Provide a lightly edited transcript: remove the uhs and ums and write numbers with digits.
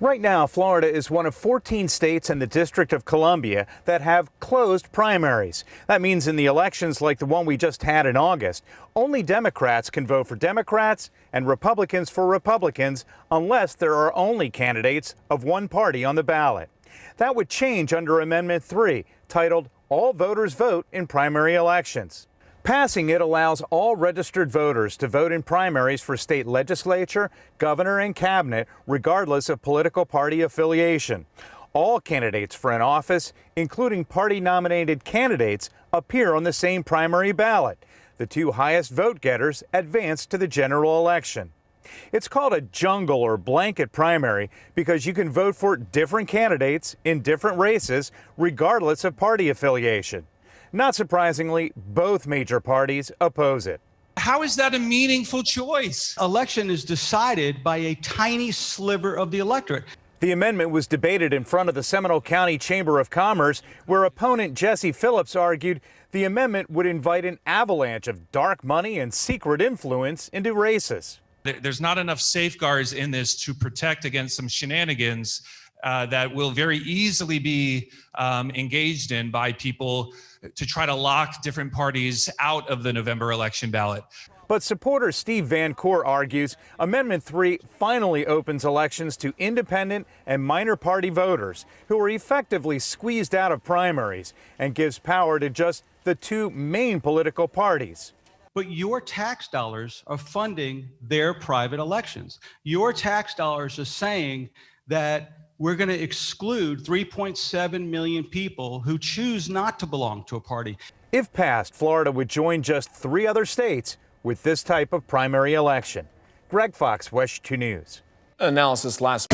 Right now, Florida is one of 14 states and the District of Columbia that have closed primaries. That means in the elections like the one we just had in August, only Democrats can vote for Democrats and Republicans for Republicans unless there are only candidates of one party on the ballot. That would change under Amendment 3, titled All Voters Vote in Primary Elections. Passing it allows all registered voters to vote in primaries for state legislature, governor, and cabinet, regardless of political party affiliation. All candidates for an office, including party-nominated candidates, appear on the same primary ballot. The two highest vote getters advance to the general election. It's called a jungle or blanket primary because you can vote for different candidates in different races, regardless of party affiliation. Not surprisingly, both major parties oppose it. How is that a meaningful choice? Election is decided by a tiny sliver of the electorate. The amendment was debated in front of the Seminole County Chamber of Commerce, where opponent Jesse Phillips argued the amendment would invite an avalanche of dark money and secret influence into races. There's not enough safeguards in this to protect against some shenanigans that will very easily be engaged in by people to try to lock different parties out of the November election ballot. But supporter Steve Van Coor argues Amendment 3 finally opens elections to independent and minor party voters who are effectively squeezed out of primaries and gives power to just the two main political parties. But your tax dollars are funding their private elections. Your tax dollars are saying that we're going to exclude 3.7 million people who choose not to belong to a party. If passed, Florida would join just 3 other states with this type of primary election. Greg Fox, WESH 2 News. Analysis last